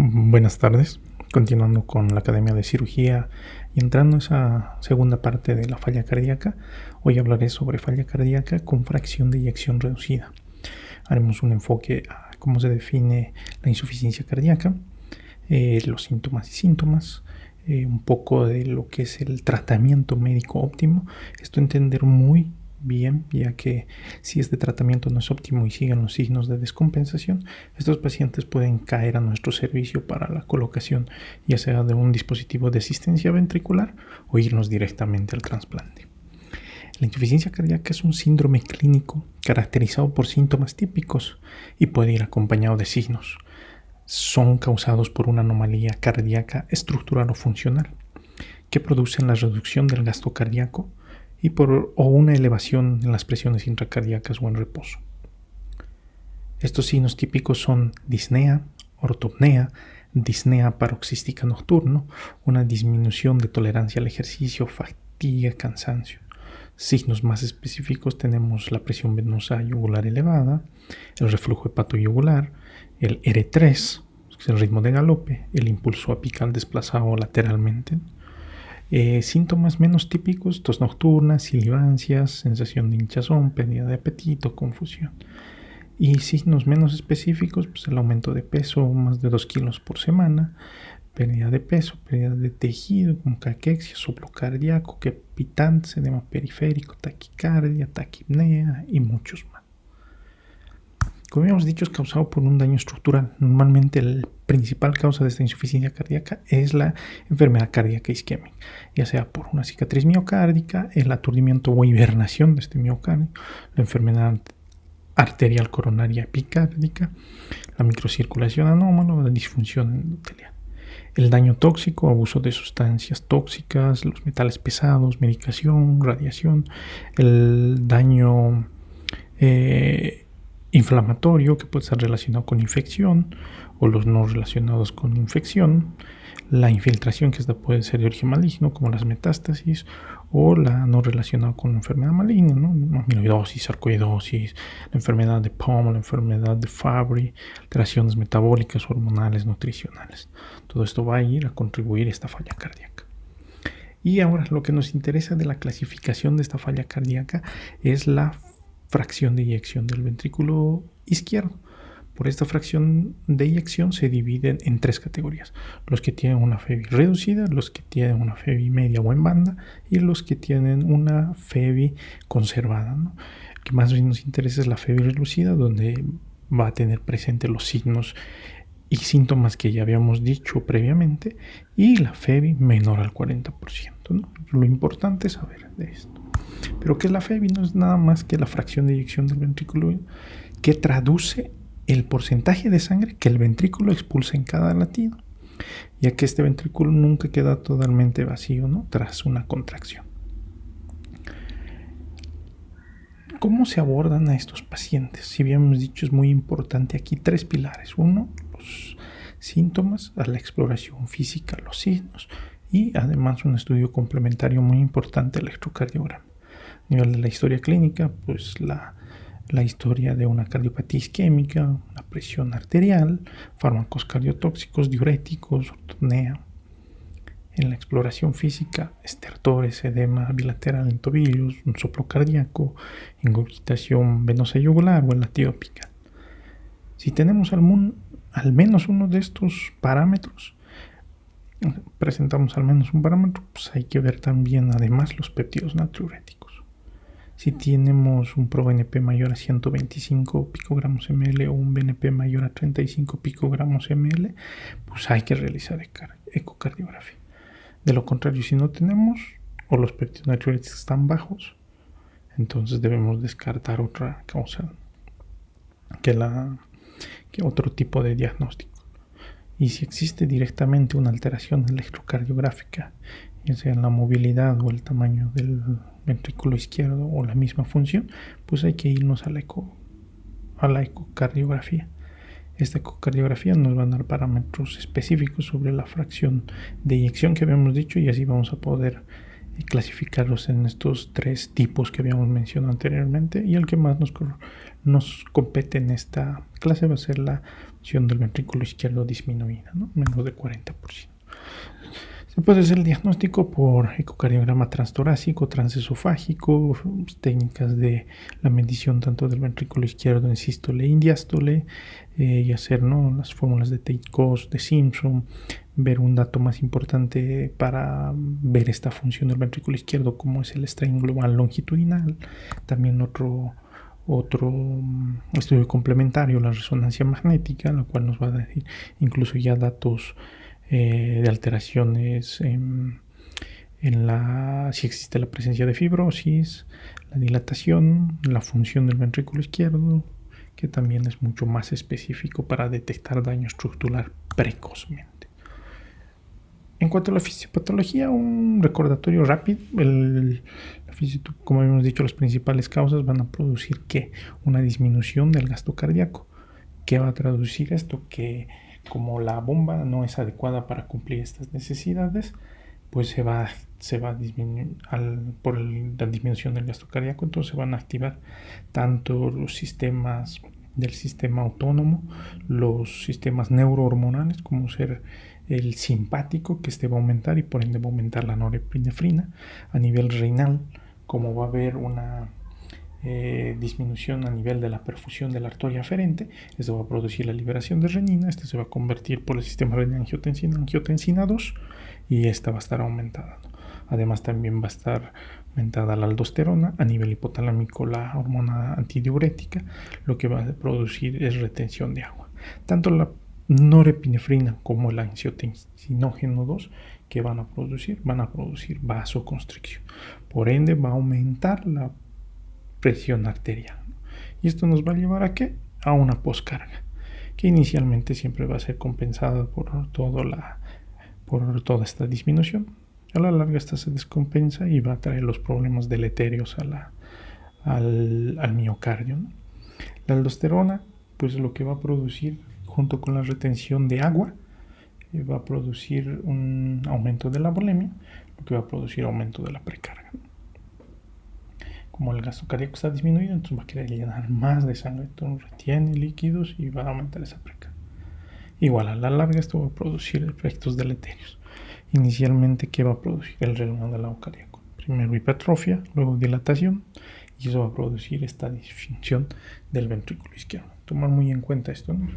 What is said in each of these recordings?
Buenas tardes, continuando con la Academia de Cirugía y entrando a esa segunda parte de la falla cardíaca. Hoy hablaré sobre falla cardíaca con fracción de eyección reducida. Haremos un enfoque a cómo se define la insuficiencia cardíaca, los síntomas, un poco de lo que es el tratamiento médico óptimo. Esto entender muy bien, ya que si este tratamiento no es óptimo y siguen los signos de descompensación, estos pacientes pueden caer a nuestro servicio para la colocación ya sea de un dispositivo de asistencia ventricular o irnos directamente al trasplante. La insuficiencia cardíaca es un síndrome clínico caracterizado por síntomas típicos y puede ir acompañado de signos. Son causados por una anomalía cardíaca estructural o funcional que producen la reducción del gasto cardíaco o una elevación en las presiones intracardíacas o en reposo. Estos signos típicos son disnea, ortopnea, disnea paroxística nocturno, una disminución de tolerancia al ejercicio, fatiga, cansancio. Signos más específicos tenemos la presión venosa yugular elevada, el reflujo hepatoyugular, el R3, que es el ritmo de galope, el impulso apical desplazado lateralmente. Síntomas menos típicos, tos nocturna, silivancias, sensación de hinchazón, pérdida de apetito, confusión. Y signos menos específicos, pues el aumento de peso, más de 2 kilos por semana, pérdida de peso, pérdida de tejido, como caquexia, soplo cardíaco, crepitantes, edema periférico, taquicardia, taquipnea y muchos más. Como habíamos dicho, es causado por un daño estructural. Normalmente la principal causa de esta insuficiencia cardíaca es la enfermedad cardíaca isquémica, ya sea por una cicatriz miocárdica, el aturdimiento o hibernación de este miocardio, la enfermedad arterial coronaria epicárdica, la microcirculación anómala o la disfunción endotelial. El daño tóxico, abuso de sustancias tóxicas, los metales pesados, medicación, radiación, el daño inflamatorio que puede estar relacionado con infección o los no relacionados con infección, la infiltración que esta puede ser de origen maligno como las metástasis o la no relacionada con la enfermedad maligna, ¿no? Amiloidosis, sarcoidosis, la enfermedad de Pomm, la enfermedad de Fabry, alteraciones metabólicas, hormonales, nutricionales. Todo esto va a ir a contribuir a esta falla cardíaca. Y ahora lo que nos interesa de la clasificación de esta falla cardíaca es la fracción de eyección del ventrículo izquierdo. Por esta fracción de eyección se dividen en 3 categorías: los que tienen una FEBI reducida, los que tienen una FEBI media o en banda y los que tienen una FEBI conservada, ¿no? Lo que más nos interesa es la FEBI reducida, donde va a tener presente los signos y síntomas que ya habíamos dicho previamente, y la FEBI menor al 40%, ¿no? Lo importante es saber de esto. Pero ¿qué es la FEBI? No es nada más que la fracción de eyección del ventrículo que traduce el porcentaje de sangre que el ventrículo expulsa en cada latido, ya que este ventrículo nunca queda totalmente vacío, ¿no? Tras una contracción. ¿Cómo se abordan a estos pacientes? Si bien hemos dicho, es muy importante aquí 3 pilares. Uno, los síntomas, a la exploración física, los signos, y además un estudio complementario muy importante, el electrocardiograma. A nivel de la historia clínica, pues la historia de una cardiopatía isquémica, una presión arterial, fármacos cardiotóxicos, diuréticos, ortopnea. En la exploración física, estertores, edema bilateral en tobillos, un soplo cardíaco, ingurgitación venosa yugular o el latido apical. Si tenemos al menos uno de estos parámetros, presentamos al menos un parámetro, pues hay que ver también además los péptidos natriuréticos. Si tenemos un ProBNP mayor a 125 picogramos ml o un BNP mayor a 35 picogramos ml, pues hay que realizar ecocardiografía. De lo contrario, si no tenemos o los péptidos natriuréticos están bajos, entonces debemos descartar otra causa que otro tipo de diagnóstico. Y si existe directamente una alteración electrocardiográfica, ya sea en la movilidad o el tamaño del ventrículo izquierdo o la misma función, pues hay que irnos a la ecocardiografía. Esta ecocardiografía nos va a dar parámetros específicos sobre la fracción de eyección que habíamos dicho, y así vamos a poder clasificarlos en estos 3 tipos que habíamos mencionado anteriormente, y el que más nos compete en esta clase va a ser la función del ventrículo izquierdo disminuida, ¿no? Menos de 40%. Se puede hacer el diagnóstico por ecocardiograma transtorácico, transesofágico, técnicas de la medición tanto del ventrículo izquierdo en sístole e diástole, y hacer, ¿no?, las fórmulas de Tate-Cost, de Simpson, ver un dato más importante para ver esta función del ventrículo izquierdo, como es el strain global longitudinal. También otro estudio complementario, la resonancia magnética, lo cual nos va a decir incluso ya datos de alteraciones si existe la presencia de fibrosis, la dilatación, la función del ventrículo izquierdo, que también es mucho más específico para detectar daño estructural precozmente. En cuanto a la fisiopatología, un recordatorio rápido. Como habíamos dicho, las principales causas van a producir una disminución del gasto cardíaco. ¿Qué va a traducir esto? Que como la bomba no es adecuada para cumplir estas necesidades, pues se va a disminuir por la disminución del gasto cardíaco. Entonces se van a activar tanto los sistemas del sistema autónomo, los sistemas neurohormonales, como ser el simpático, que va a aumentar y por ende va a aumentar la norepinefrina. A nivel renal, como va a haber una disminución a nivel de la perfusión de la arteria aferente, esto va a producir la liberación de renina. Se va a convertir por el sistema renina-angiotensina en angiotensina 2, y esta va a estar aumentada, ¿no? Además también va a estar aumentada la aldosterona. A nivel hipotalámico, la hormona antidiurética, lo que va a producir es retención de agua. Tanto la norepinefrina como el angiotensinógeno 2 que van a producir vasoconstricción. Por ende va a aumentar la presión arterial, ¿no? Y esto nos va a llevar ¿a qué? A una poscarga, que inicialmente siempre va a ser compensada por toda esta disminución. A la larga esta se descompensa y va a traer los problemas deleterios al miocardio, ¿no? La aldosterona, pues lo que va a producir junto con la retención de agua, va a producir un aumento de la volemia, lo que va a producir aumento de la precarga, ¿no? Como el gasto cardíaco está disminuido, entonces va a querer llenar más de sangre, entonces retiene líquidos y va a aumentar esa precarga. Igual a la larga esto va a producir efectos deleterios. Inicialmente, ¿qué va a producir el reloj del lado cardíaco? Primero hipertrofia, luego dilatación, y eso va a producir esta disfunción del ventrículo izquierdo. Tomar muy en cuenta esto, ¿no?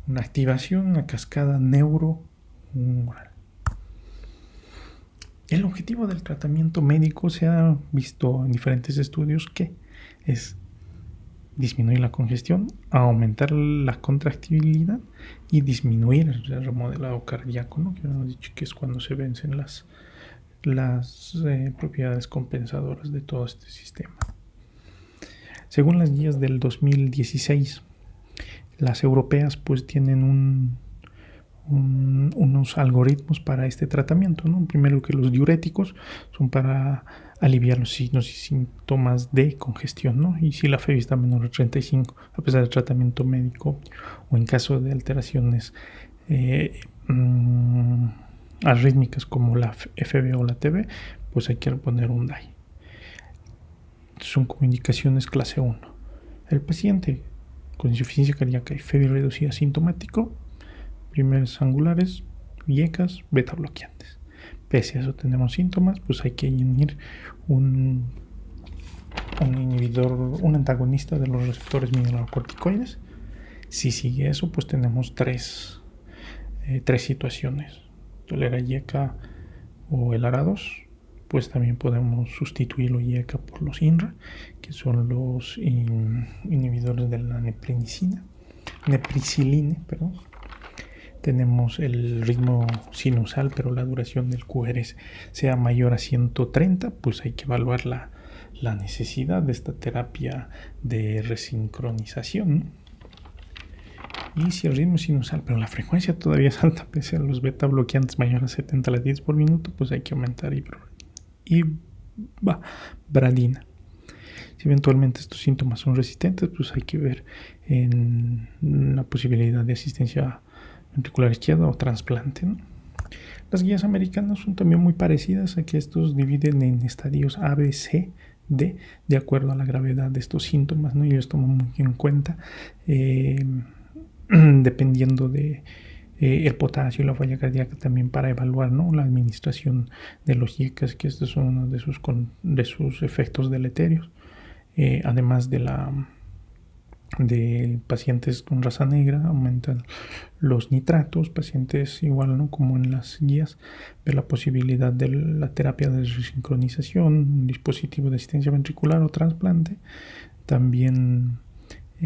Una activación, una cascada neurohumoral. El objetivo del tratamiento médico se ha visto en diferentes estudios que es disminuir la congestión, aumentar la contractibilidad y disminuir el remodelado cardíaco, ¿no? Que hemos dicho que es cuando se vencen las propiedades compensadoras de todo este sistema. Según las guías del 2016, las europeas pues tienen unos algoritmos para este tratamiento, ¿no? Primero, que los diuréticos son para aliviar los signos y síntomas de congestión, ¿no? Y si la FEV está menor de 35, a pesar del tratamiento médico, o en caso de alteraciones arrítmicas como la FB o la TB, pues hay que poner un DAI. Son como indicaciones clase 1. El paciente con insuficiencia cardíaca y FEV reducida sintomático, primeras angulares, IECAs, beta bloqueantes. Pese a eso tenemos síntomas, pues hay que añadir un inhibidor, un antagonista de los receptores mineralocorticoides. Si sigue eso, pues tenemos tres situaciones: tolera IECA o el ARA2. Pues también podemos sustituir los IECA por los INRA, que son los inhibidores de la nepriciline. Tenemos el ritmo sinusal, pero la duración del QRS sea mayor a 130, pues hay que evaluar la necesidad de esta terapia de resincronización. Y si el ritmo es sinusal, pero la frecuencia todavía es alta, pese a los beta bloqueantes mayores a 70 latidos por minuto, pues hay que aumentar ibradina. Si eventualmente estos síntomas son resistentes, pues hay que ver en la posibilidad de asistencia ventricular izquierda o trasplante, ¿no? Las guías americanas son también muy parecidas, a que estos dividen en estadios A, B, C, D, de acuerdo a la gravedad de estos síntomas, ¿no? Y ellos toman muy en cuenta, dependiendo de el potasio y la falla cardíaca, también para evaluar, ¿no?, la administración de los IECAS, que estos son uno de sus efectos deleterios, además de pacientes con raza negra, aumentan los nitratos. Pacientes igual, ¿no?, como en las guías, ver la posibilidad de la terapia de resincronización, un dispositivo de asistencia ventricular o trasplante. También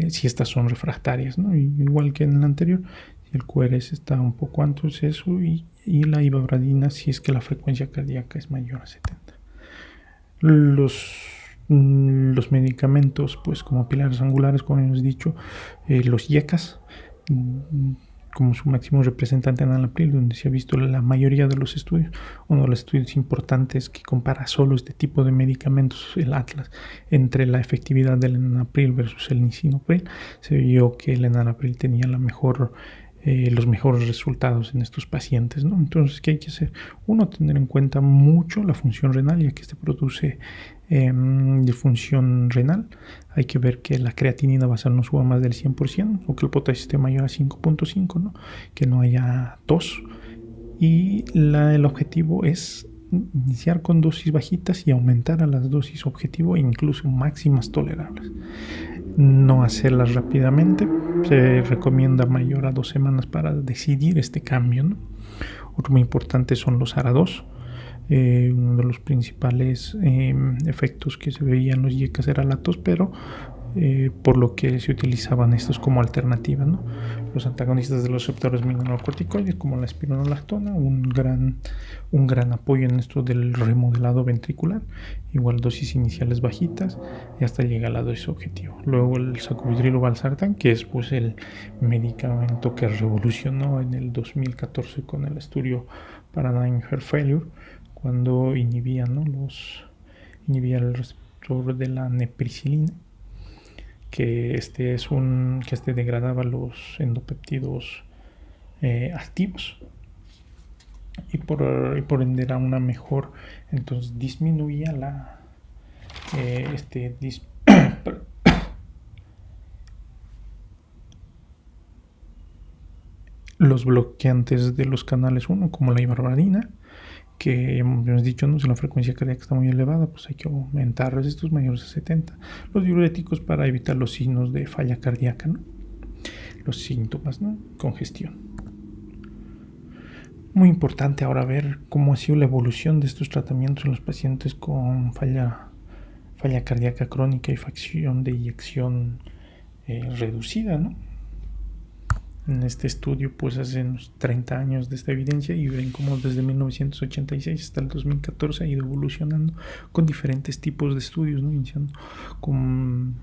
si estas son refractarias, ¿no?, igual que en el anterior, si el QRS está un poco antes de eso, y la ivabradina si es que la frecuencia cardíaca es mayor a 70. Los medicamentos, pues como pilares angulares, como hemos dicho, los IECAS, como su máximo representante en enalapril, donde se ha visto la mayoría de los estudios. Uno de los estudios importantes que compara solo este tipo de medicamentos, el ATLAS, entre la efectividad del enalapril versus el lisinopril, se vio que el enalapril tenía los mejores resultados en estos pacientes, ¿no? Entonces, ¿qué hay que hacer? Uno, tener en cuenta mucho la función renal, ya que este produce disfunción renal. Hay que ver que la creatinina basal no suba más del 100%, o que el potasio esté mayor a 5.5, ¿no?, que no haya tos. Y el objetivo es iniciar con dosis bajitas y aumentar a las dosis objetivo e incluso máximas tolerables. No hacerlas rápidamente. Se recomienda mayor a 2 semanas para decidir este cambio, ¿no? Otro muy importante son los ARA2. Uno de los principales efectos que se veían en los IECAS era la tos, pero por lo que se utilizaban estos como alternativa, ¿no? Los antagonistas de los receptores mineralocorticoides, como la espironolactona, un gran apoyo en esto del remodelado ventricular. Igual dosis iniciales bajitas y hasta llega a la dosis objetivo. Luego el sacubitril o valsartán, que es pues el medicamento que revolucionó en el 2014 con el estudio Paradigm Heart Failure, cuando inhibía el receptor de la nepricilina, que degradaba los endopéptidos activos, y por ende era una mejor. Entonces disminuía los bloqueantes de los canales 1, como la ivabradina, que hemos dicho, ¿no?, si la frecuencia cardíaca está muy elevada, pues hay que aumentar estos mayores a 70. Los diuréticos para evitar los signos de falla cardíaca, ¿no?, los síntomas, ¿no?, congestión. Muy importante ahora ver cómo ha sido la evolución de estos tratamientos en los pacientes con falla cardíaca crónica y fracción de eyección reducida, ¿no? En este estudio, pues hacen unos 30 años de esta evidencia, y ven cómo desde 1986 hasta el 2014 ha ido evolucionando con diferentes tipos de estudios, ¿no?, iniciando con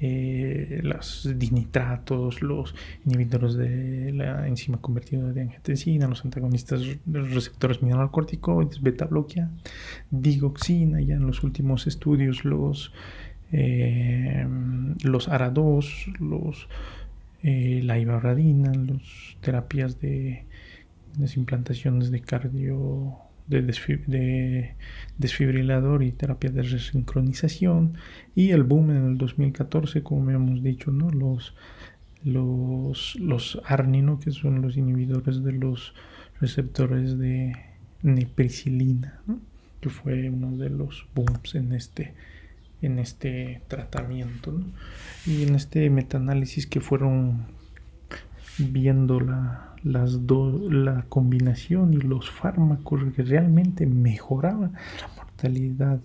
los dinitratos, los inhibidores de la enzima convertida de angiotensina, los antagonistas de los receptores mineralocorticoides, beta bloqueantes, digoxina, ya en los últimos estudios los ARA2, la ivabradina, las terapias de las implantaciones de desfibrilador y terapia de resincronización, y el boom en el 2014, como hemos dicho, ¿no?, los ARNI, ¿no?, que son los inhibidores de los receptores de nepricilina, ¿no?, que fue uno de los booms en este tratamiento, ¿no? Y en este metaanálisis que fueron viendo la combinación y los fármacos que realmente mejoraban la mortalidad,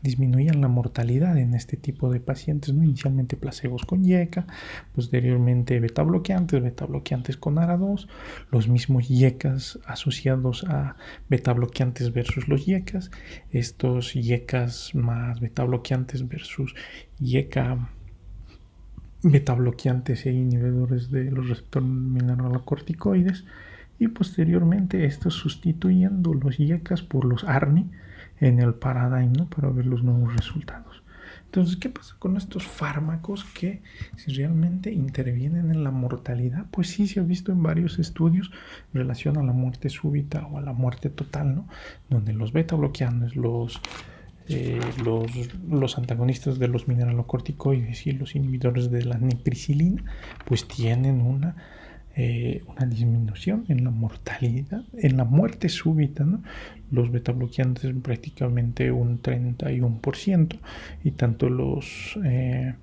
disminuían la mortalidad en este tipo de pacientes, ¿no? Inicialmente placebos con IECA, posteriormente beta bloqueantes con ARA2, los mismos IECAS asociados a beta bloqueantes versus los IECAS, estos IECAS más beta bloqueantes versus IECA beta bloqueantes e inhibidores de los receptores mineralocorticoides, y posteriormente estos sustituyendo los IECAS por los ARNI en el Paradigm, ¿no?, para ver los nuevos resultados. Entonces, ¿qué pasa con estos fármacos que si realmente intervienen en la mortalidad? Pues sí, se ha visto en varios estudios en relación a la muerte súbita o a la muerte total, ¿no? Donde los beta bloqueantes, los antagonistas de los mineralocorticoides y los inhibidores de la nepricilina, pues tienen una disminución en la mortalidad, en la muerte súbita, ¿no? Los betabloqueantes prácticamente un 31% y tanto los de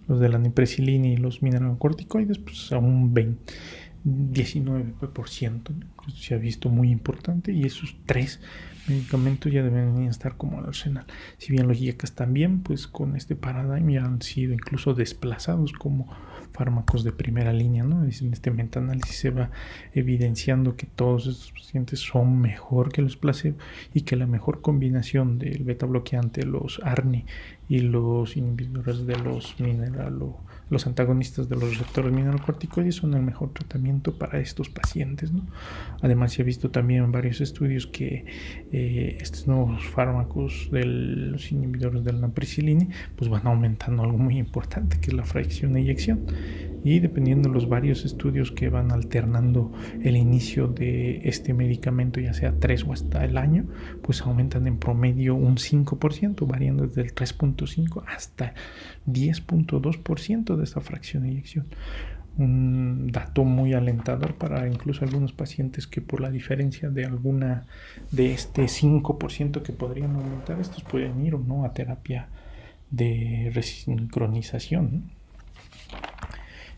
la nepricilina y los mineralocorticoides pues a un 19%, ¿no? Eso se ha visto muy importante y esos tres medicamentos ya deben estar como al arsenal. Si bien los IECAS también, pues con este paradigma ya han sido incluso desplazados como fármacos de primera línea, ¿no? En este metaanálisis se va evidenciando que todos estos pacientes son mejor que los placebo y que la mejor combinación del beta bloqueante, los ARNI y los inhibidores de los antagonistas de los receptores mineralocorticoides son el mejor tratamiento para estos pacientes, ¿no? Además se ha visto también en varios estudios que estos nuevos fármacos de los inhibidores de la nepricilina pues van aumentando algo muy importante que es la fracción de eyección, y dependiendo de los varios estudios que van alternando el inicio de este medicamento, ya sea 3 o hasta el año, pues aumentan en promedio un 5%, variando desde el 3.5 hasta 10.2% de esta fracción de eyección. Un dato muy alentador para incluso algunos pacientes que por la diferencia de alguna de este 5% que podrían aumentar, estos pueden ir o no a terapia de resincronización, ¿no?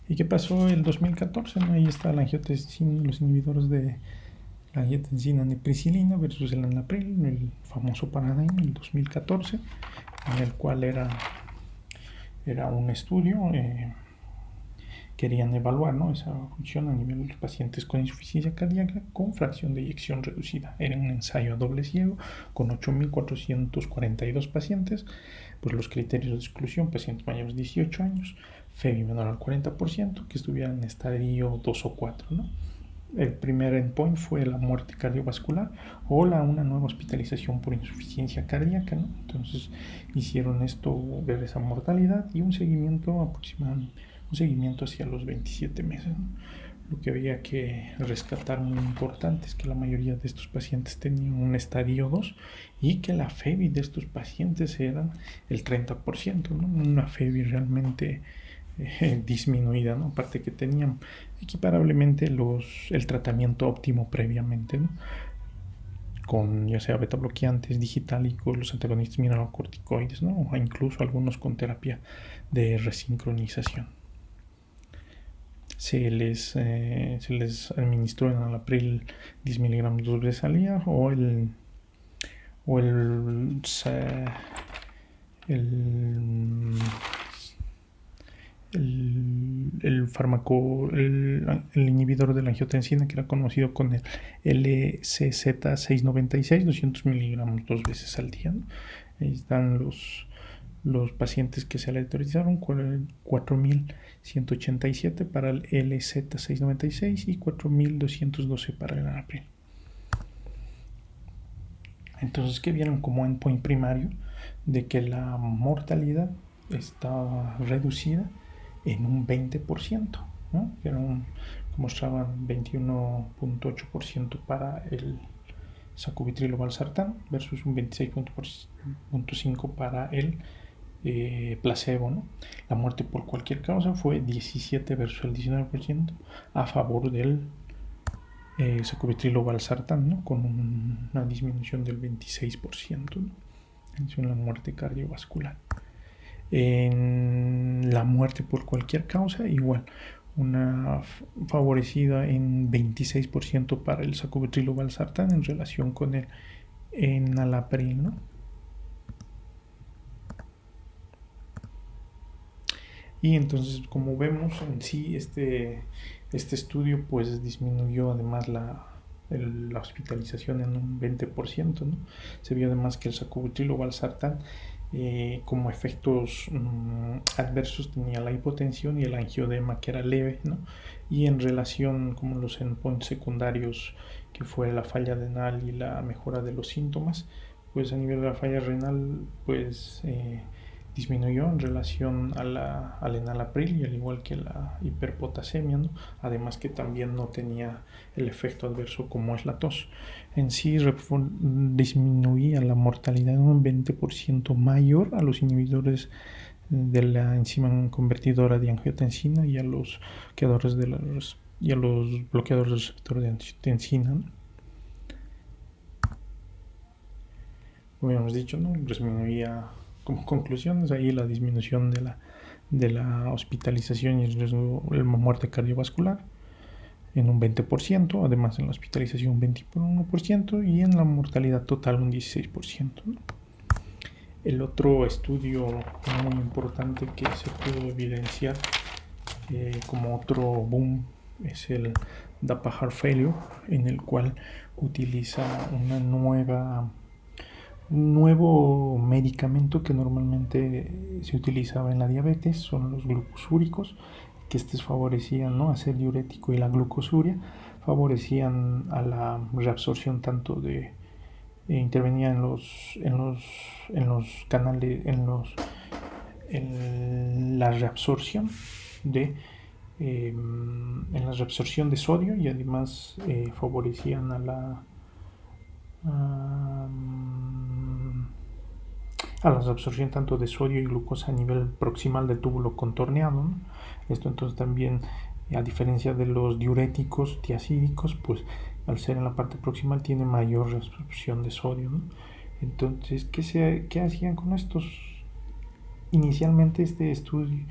¿Y qué pasó el 2014? ¿No? Ahí está la angiotensina, los inhibidores de la angiotensina nepricilina versus el enalapril, el famoso paradigma del 2014, en el cual era un estudio, querían evaluar, ¿no?, esa función a nivel de los pacientes con insuficiencia cardíaca con fracción de eyección reducida. Era un ensayo a doble ciego con 8.442 pacientes. Pues los criterios de exclusión: pacientes mayores de 18 años, FEBI menor al 40%, que estuvieran en estadio 2 o 4, ¿no? El primer endpoint fue la muerte cardiovascular o una nueva hospitalización por insuficiencia cardíaca, ¿no? Entonces hicieron esto, ver esa mortalidad y un seguimiento aproximadamente, un seguimiento hacia los 27 meses, ¿no? Lo que había que rescatar muy importante es que la mayoría de estos pacientes tenían un estadio 2 y que la FEBI de estos pacientes era el 30%, ¿no? Una FEBI realmente disminuida, ¿no? Aparte que tenían equiparablemente el tratamiento óptimo previamente, ¿no?, con ya sea beta bloqueantes, digitálicos, los antagonistas mineralocorticoides, ¿no?, o incluso algunos con terapia de resincronización. Se les administró en enalapril 10 miligramos 2 veces al día o el fármaco, el inhibidor de la angiotensina, que era conocido con el LCZ696, 200 miligramos 2 veces al día, ¿no? Ahí están los pacientes que se aleatorizaron: 4.187 para el LZ696 y 4.212 para el enalapril. Entonces, ¿qué vieron como endpoint primario? De que la mortalidad estaba reducida en un 20%, ¿no? Mostraban 21.8% para el sacubitril o valsartán versus un 26.5% para el placebo, ¿no? La muerte por cualquier causa fue 17 versus el 19% a favor del sacubitril o valsartán, ¿no?, con una disminución del 26%, ¿no?, en la muerte cardiovascular. En la muerte por cualquier causa, igual, una favorecida en 26% para el sacubitril o valsartán en relación con el enalapril, ¿no? Y entonces, como vemos en sí, este estudio pues disminuyó además la hospitalización en un 20%, ¿no? Se vio además que el sacubitril o valsartán como efectos adversos tenía la hipotensión y el angioedema, que era leve, ¿no? Y en relación como los endpoints secundarios, que fue la falla renal y la mejora de los síntomas, pues a nivel de la falla renal pues disminuyó en relación al enalapril y al igual que la hiperpotasemia, ¿no? Además que también no tenía el efecto adverso como es la tos. En sí disminuía la mortalidad en un 20% mayor a los inhibidores de la enzima convertidora de angiotensina y a los bloqueadores de receptores de angiotensina, ¿no? Como habíamos dicho, ¿no? Disminuía como conclusiones ahí la disminución de la hospitalización y el riesgo de muerte cardiovascular en un 20%, además en la hospitalización un 21% y en la mortalidad total un 16%, ¿no? El otro estudio muy importante que se pudo evidenciar como otro boom es el DAPA Heart Failure, en el cual utiliza un nuevo medicamento que normalmente se utilizaba en la diabetes, son los glucosúricos, que estos favorecían, ¿no?, hacer diurético, y la glucosuria favorecían a la reabsorción tanto de intervenía en los canales, en la reabsorción de sodio, y además favorecían a la absorción tanto de sodio y glucosa a nivel proximal del túbulo contorneado, ¿no? Esto entonces también, a diferencia de los diuréticos tiacídicos, pues al ser en la parte proximal tiene mayor reabsorción de sodio, ¿no? Entonces, ¿qué hacían con estos? Inicialmente este estudio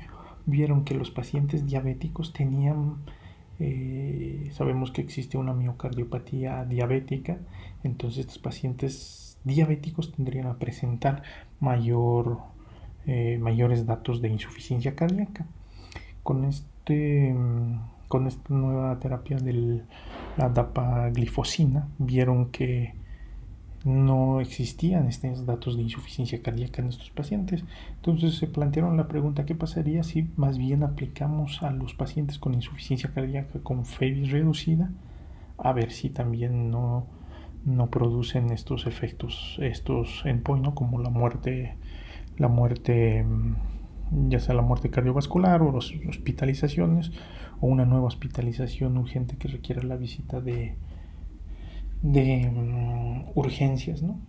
vieron que los pacientes diabéticos tenían, sabemos que existe una miocardiopatía diabética, entonces estos pacientes diabéticos tendrían a presentar mayores datos de insuficiencia cardíaca. Con esta nueva terapia de la dapaglifosina vieron que no existían estos datos de insuficiencia cardíaca en estos pacientes. Entonces se plantearon la pregunta: ¿qué pasaría si más bien aplicamos a los pacientes con insuficiencia cardíaca con FEBI reducida? A ver si también no producen estos efectos, estos endpoints, ¿no?, como la muerte, ya sea la muerte cardiovascular o las hospitalizaciones, o una nueva hospitalización urgente que requiera la visita de urgencias, ¿no?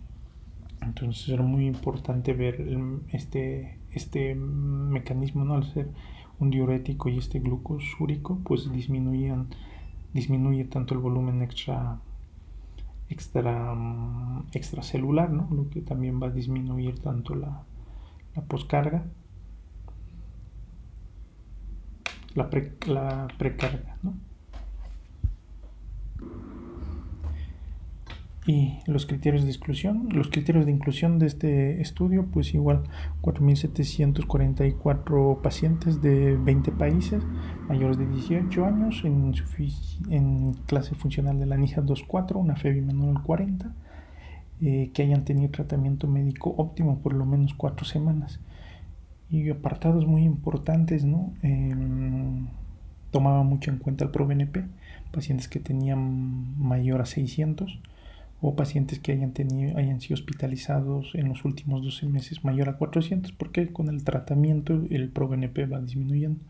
Entonces era muy importante ver este mecanismo, ¿no? Al ser un diurético y este glucosúrico, pues disminuye tanto el volumen extracelular, ¿no?, lo que también va a disminuir tanto la poscarga, la precarga, ¿no? Y los criterios de inclusión de este estudio, pues igual 4.744 pacientes de 20 países mayores de 18 años en clase funcional de la NIHA 2.4, una FEBI menor al 40, que hayan tenido tratamiento médico óptimo por lo menos 4 semanas. Y apartados muy importantes, ¿no? Tomaba mucho en cuenta el ProBNP, pacientes que tenían mayor a 600, o pacientes que hayan sido hospitalizados en los últimos 12 meses mayor a 400, porque con el tratamiento el ProBNP va disminuyendo.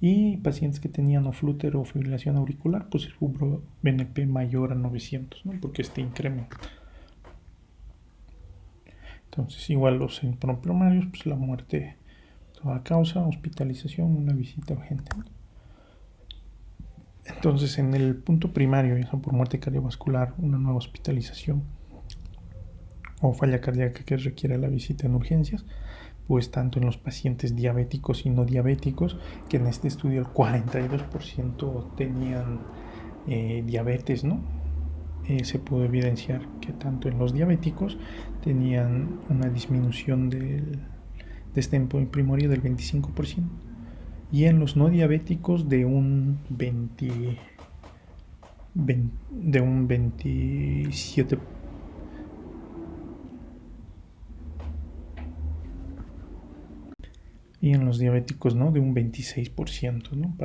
Y pacientes que tenían flúter o fibrilación auricular, pues el ProBNP mayor a 900, ¿no?, porque este incrementa. Entonces, igual los primarios, pues la muerte, toda causa, hospitalización, una visita urgente, ¿no? Entonces, en el punto primario, ya sea por muerte cardiovascular, una nueva hospitalización o falla cardíaca que requiera la visita en urgencias, pues tanto en los pacientes diabéticos y no diabéticos, que en este estudio el 42% tenían diabetes, ¿no? Se pudo evidenciar que tanto en los diabéticos tenían una disminución de este endpoint primario del 25%, y en los no diabéticos de un 27%. Y en los diabéticos, ¿no?, de un 26%, ¿no?,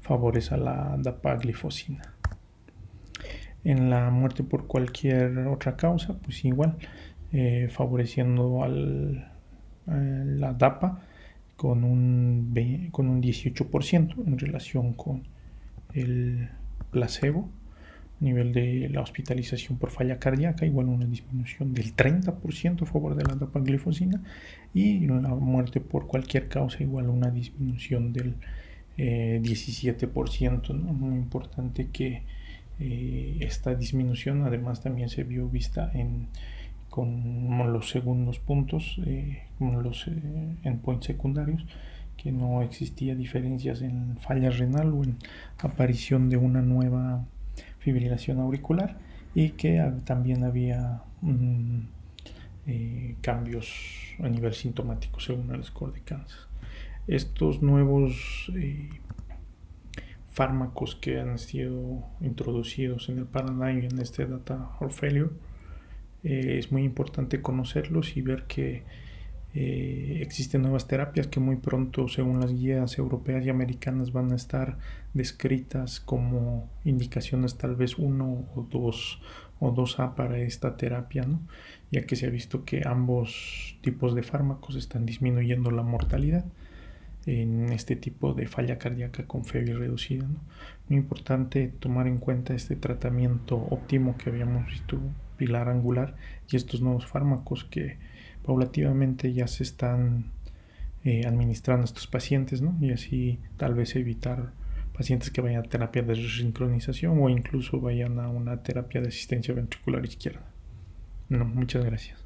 favorece la dapaglifosina. En la muerte por cualquier otra causa, pues igual, favoreciendo la DAPA con un 18% en relación con el placebo. A nivel de la hospitalización por falla cardíaca, igual una disminución del 30% a favor de la dapaglifosina, y la muerte por cualquier causa, igual una disminución del 17%, ¿no? Muy importante que esta disminución además también se vio vista con los segundos puntos, con los endpoints secundarios, que no existía diferencias en falla renal o en aparición de una nueva fibrilación auricular, y que también había cambios a nivel sintomático según el score de Kansas. Estos nuevos fármacos que han sido introducidos en el paradigma en este data or failure, es muy importante conocerlos y ver que existen nuevas terapias que muy pronto, según las guías europeas y americanas, van a estar descritas como indicaciones tal vez 1 o 2A para esta terapia, ¿no? Ya que se ha visto que ambos tipos de fármacos están disminuyendo la mortalidad en este tipo de falla cardíaca con fiebre reducida, ¿no? Muy importante tomar en cuenta este tratamiento óptimo que habíamos visto, pilar angular, y estos nuevos fármacos que paulativamente ya se están administrando a estos pacientes, ¿no? Y así tal vez evitar pacientes que vayan a terapia de resincronización o incluso vayan a una terapia de asistencia ventricular izquierda. No, muchas gracias.